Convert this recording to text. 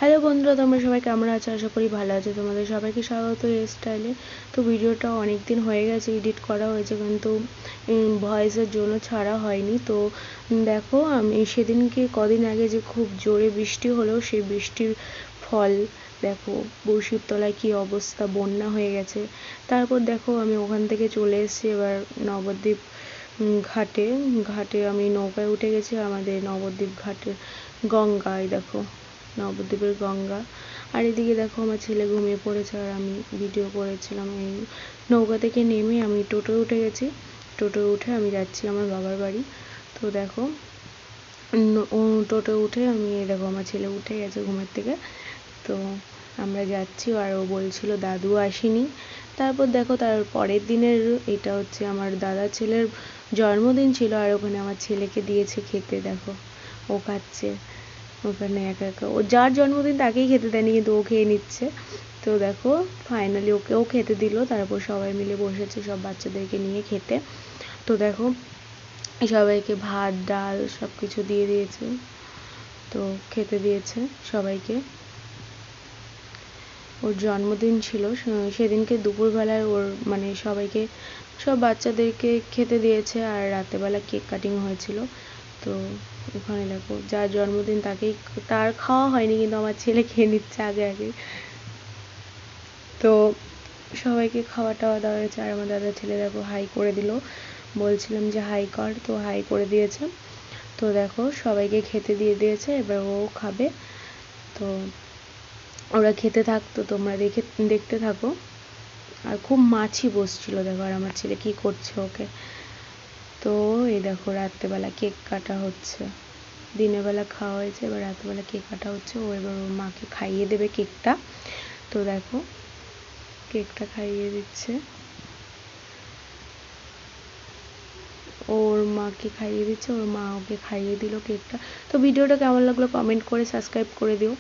Hello বন্ধুরা, তোমরা সবাই কেমন আছো? আশা করি ভালো আছো। তোমাদের সবাইকে স্বাগত এই স্টাইলে। তো ভিডিওটা অনেক দিন হয়ে গেছে এডিট করা হয়েছে, কিন্তু ভয়েসের জন্য ছাড়া হয়নি। তো দেখো, আমি সেদিনকে কদিন আগে যে খুব জোরে বৃষ্টি হলো, সেই বৃষ্টির ফল দেখো বড়শির তলায় কী অবস্থা, বন্যা হয়ে গেছে। তারপর দেখো আমি ওখান থেকে চলে এসেছি এবার নবদ্বীপ ঘাটে। আমি নৌকায় উঠে গেছি আমাদের নবদ্বীপ ঘাটে গঙ্গায়। দেখো নবদ্বীপের গঙ্গা। আর এদিকে দেখো আমার ছেলে ঘুমিয়ে পড়েছে আর আমি ভিডিও করেছিলাম। এই নৌকা থেকে নেমে আমি টোটোয় উঠে গেছি। টোটোয় উঠে আমি যাচ্ছি আমার বাবার বাড়ি। তো দেখো টোটো উঠে আমি দেখো আমার ছেলে উঠে গেছে ঘুমের থেকে। তো আমরা যাচ্ছি আর ও বলছিল দাদু আসেনি। তারপর দেখো তার পরের দিনের এটা হচ্ছে আমার দাদা ছেলের জন্মদিন ছিল, আর ওখানে আমার ছেলেকে দিয়েছে খেতে। দেখো ও খাচ্ছে ওখানে একা একা। ও যার জন্মদিন তাকেই খেতে দেয়নি, কিন্তু ও খেয়ে নিচ্ছে। তো দেখো ফাইনালি ওকেও খেতে দিল। তারপর সবাই মিলে বসেছে সব বাচ্চাদেরকে নিয়ে খেতে। তো দেখো সবাইকে ভাত ডাল সব কিছু দিয়ে দিয়েছে, তো খেতে দিয়েছে সবাইকে। ওর জন্মদিন ছিল সেদিনকে দুপুরবেলায় ওর মানে সবাইকে সব বাচ্চাদেরকে খেতে দিয়েছে, আর রাতেরবেলা কেক কাটিং হয়েছিল। তো ওখানে দেখো যার জন্মদিন তার খাওয়া হয়নি, কিন্তু আমার ছেলে খেয়ে নিচ্ছে আগে আগে। তো সবাইকে খাওয়া টাওয়া দেওয়া হয়েছে, আর আমার দাদা ছেলে দেখো হাই করে দিল। বলছিলাম যে হাই কর, তো হাই করে দিয়েছে। তো দেখো সবাইকে খেতে দিয়ে দিয়েছে, এবার ও খাবে। তো ওরা খেতে থাকতো, তোমরা দেখতে থাকো। আর খুব মাছি বসছিল দেখো, আর আমার ছেলে কি করছে ওকে। তো এই দেখো রাত্রেবেলা কেক কাটা হচ্ছে। দিনের বেলা খাওয়া হয়েছে, এবার রাত্রেবেলা কেক কাটা হচ্ছে। ও এবার ওর মাকে খাইয়ে দেবে কেকটা। তো দেখো কেকটা খাইয়ে দিচ্ছে, ওর মাকে খাইয়ে দিচ্ছে, ওর মা ওকে খাইয়ে দিল কেকটা। তো ভিডিওটা কেমন লাগলো কমেন্ট করে সাবস্ক্রাইব করে দিও।